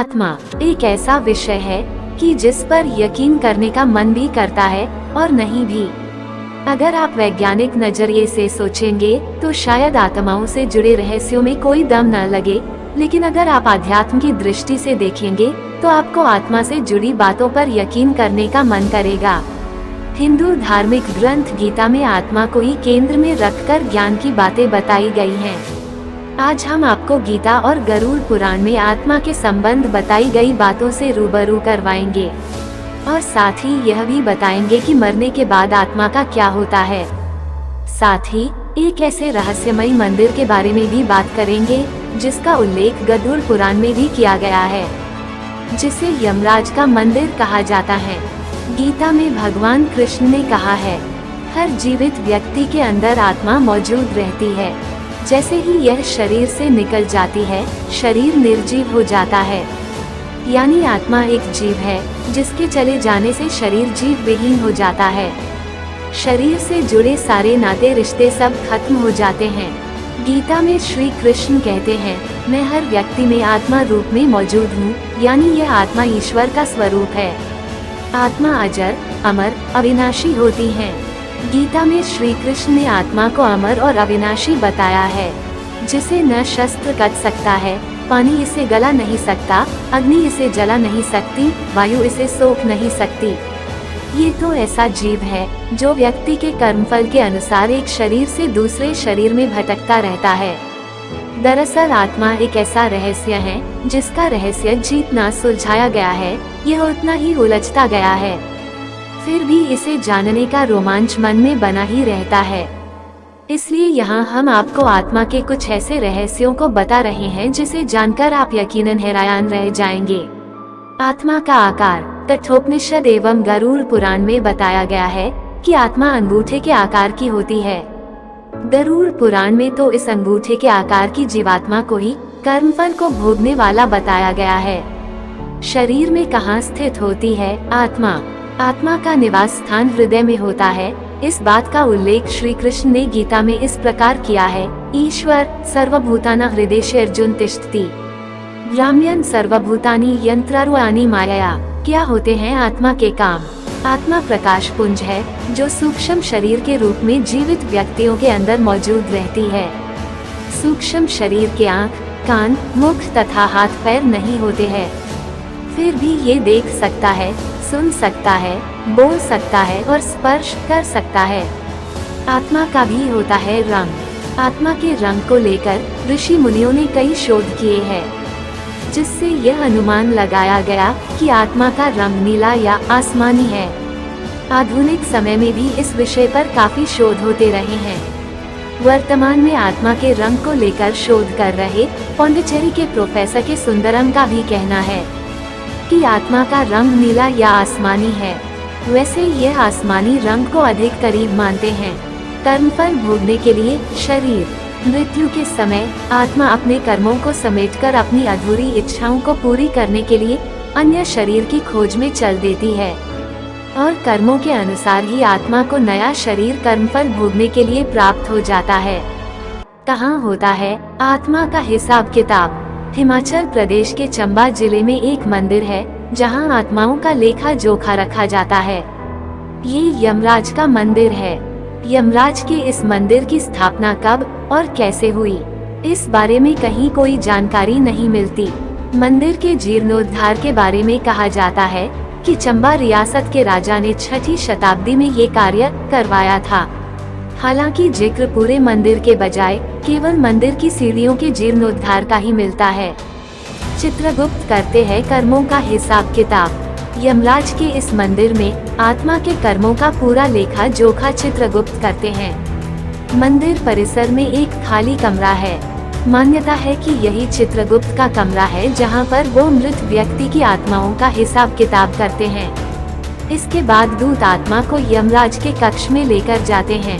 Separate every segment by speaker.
Speaker 1: आत्मा एक ऐसा विषय है कि जिस पर यकीन करने का मन भी करता है और नहीं भी। अगर आप वैज्ञानिक नजरिए से सोचेंगे तो शायद आत्माओं से जुड़े रहस्यों में कोई दम न लगे, लेकिन अगर आप आध्यात्म की दृष्टि से देखेंगे तो आपको आत्मा से जुड़ी बातों पर यकीन करने का मन करेगा। हिंदू धार्मिक ग्रंथ गीता में आत्मा को ही केंद्र में रखकर ज्ञान की बातें बताई गई हैं। आज हम आपको गीता और गरुड़ पुराण में आत्मा के संबंध बताई गई बातों से रूबरू करवाएंगे और साथ ही यह भी बताएंगे कि मरने के बाद आत्मा का क्या होता है। साथ ही एक ऐसे रहस्यमयी मंदिर के बारे में भी बात करेंगे जिसका उल्लेख गरुड़ पुराण में भी किया गया है, जिसे यमराज का मंदिर कहा जाता है। गीता में भगवान कृष्ण ने कहा है, हर जीवित व्यक्ति के अंदर आत्मा मौजूद रहती है। जैसे ही यह शरीर से निकल जाती है, शरीर निर्जीव हो जाता है। यानी आत्मा एक जीव है जिसके चले जाने से शरीर जीव विहीन हो जाता है। शरीर से जुड़े सारे नाते रिश्ते सब खत्म हो जाते हैं। गीता में श्री कृष्ण कहते हैं, मैं हर व्यक्ति में आत्मा रूप में मौजूद हूँ, यानी यह आत्मा ईश्वर का स्वरूप है। आत्मा अजर, अमर, अविनाशी होती है। गीता में श्री कृष्ण ने आत्मा को अमर और अविनाशी बताया है, जिसे न शस्त्र कट सकता है, पानी इसे गला नहीं सकता, अग्नि इसे जला नहीं सकती, वायु इसे सोख नहीं सकती। ये तो ऐसा जीव है जो व्यक्ति के कर्मफल के अनुसार एक शरीर से दूसरे शरीर में भटकता रहता है। दरअसल आत्मा एक ऐसा रहस्य है जिसका रहस्य जितना सुलझाया गया है, यह उतना ही उलझता गया है। फिर भी इसे जानने का रोमांच मन में बना ही रहता है। इसलिए यहाँ हम आपको आत्मा के कुछ ऐसे रहस्यों को बता रहे हैं जिसे जानकर आप यकीनन हैरान रह जाएंगे। आत्मा का आकार। कठोपनिषद एवं गरुड़ पुराण में बताया गया है कि आत्मा अंगूठे के आकार की होती है। गरुड़ पुराण में तो इस अंगूठे के आकार की जीवात्मा को ही कर्मफल को भोगने वाला बताया गया है। शरीर में कहाँ स्थित होती है आत्मा? आत्मा का निवास स्थान हृदय में होता है। इस बात का उल्लेख श्री कृष्ण ने गीता में इस प्रकार किया है, ईश्वर सर्वभूतानां हृदयेषु अर्जुन तिष्ठति ब्राह्मण सर्वभूतानि यंत्रारूढ़ानि मायया। क्या होते हैं आत्मा के काम? आत्मा प्रकाश पुंज है जो सूक्ष्म शरीर के रूप में जीवित व्यक्तियों के अंदर मौजूद रहती है। सूक्ष्म शरीर के आँख, कान, मुख तथा हाथ पैर नहीं होते हैं, फिर भी ये देख सकता है, सुन सकता है, बोल सकता है और स्पर्श कर सकता है। आत्मा का भी होता है रंग। आत्मा के रंग को लेकर ऋषि मुनियों ने कई शोध किए हैं, जिससे यह अनुमान लगाया गया कि आत्मा का रंग नीला या आसमानी है। आधुनिक समय में भी इस विषय पर काफी शोध होते रहे हैं। वर्तमान में आत्मा के रंग को लेकर शोध कर रहे पौंडीचेरी के प्रोफेसर के सुंदरम का भी कहना है कि आत्मा का रंग नीला या आसमानी है। वैसे यह आसमानी रंग को अधिक करीब मानते हैं। कर्मफल भोगने के लिए शरीर, मृत्यु के समय आत्मा अपने कर्मों को समेटकर अपनी अधूरी इच्छाओं को पूरी करने के लिए अन्य शरीर की खोज में चल देती है और कर्मों के अनुसार ही आत्मा को नया शरीर कर्मफल भोगने के लिए प्राप्त हो जाता है। कहाँ होता है आत्मा का हिसाब किताब? हिमाचल प्रदेश के चंबा जिले में एक मंदिर है जहां आत्माओं का लेखा जोखा रखा जाता है। ये यमराज का मंदिर है। यमराज के इस मंदिर की स्थापना कब और कैसे हुई, इस बारे में कहीं कोई जानकारी नहीं मिलती। मंदिर के जीर्णोद्धार के बारे में कहा जाता है कि चंबा रियासत के राजा ने 6वीं शताब्दी में ये कार्य करवाया था। हालांकि जिक्र पूरे मंदिर के बजाय केवल मंदिर की सीढ़ियों के जीर्णोद्धार का ही मिलता है। चित्रगुप्त करते हैं कर्मों का हिसाब किताब। यमराज के इस मंदिर में आत्मा के कर्मों का पूरा लेखा जोखा चित्रगुप्त करते हैं। मंदिर परिसर में एक खाली कमरा है। मान्यता है कि यही चित्रगुप्त का कमरा है जहां पर वो मृत व्यक्ति की आत्माओं का हिसाब किताब करते हैं। इसके बाद दूत आत्मा को यमराज के कक्ष में लेकर जाते हैं।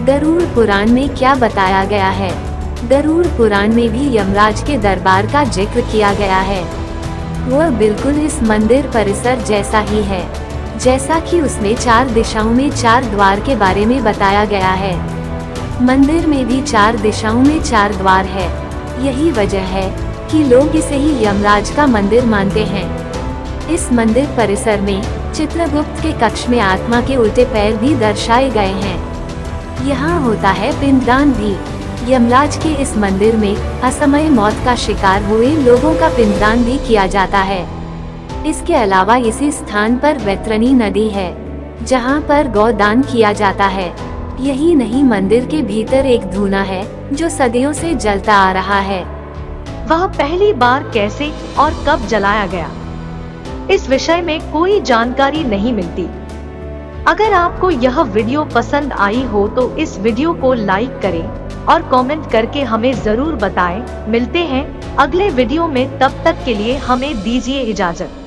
Speaker 1: गरुड़ पुराण में क्या बताया गया है? गरुड़ पुराण में भी यमराज के दरबार का जिक्र किया गया है। वह बिल्कुल इस मंदिर परिसर जैसा ही है, जैसा कि उसमें 4 दिशाओं में 4 द्वार के बारे में बताया गया है। मंदिर में भी 4 दिशाओं में 4 द्वार है। यही वजह है कि लोग इसे ही यमराज का मंदिर मानते हैं। इस मंदिर परिसर में चित्रगुप्त के कक्ष में आत्मा के उल्टे पैर भी दर्शाए गए हैं। यहाँ होता है पिंडदान भी। यमराज के इस मंदिर में असमय मौत का शिकार हुए लोगों का पिंडदान भी किया जाता है। इसके अलावा इसी स्थान पर वैतरणी नदी है, जहाँ पर गौदान किया जाता है। यही नहीं, मंदिर के भीतर एक धूना है जो सदियों से जलता आ रहा है।
Speaker 2: वह पहली बार कैसे और कब जलाया गया, इस विषय में कोई जानकारी नहीं मिलती। अगर आपको यह वीडियो पसंद आई हो तो इस वीडियो को लाइक करें और कमेंट करके हमें जरूर बताएं। मिलते हैं अगले वीडियो में, तब तक के लिए हमें दीजिए इजाजत।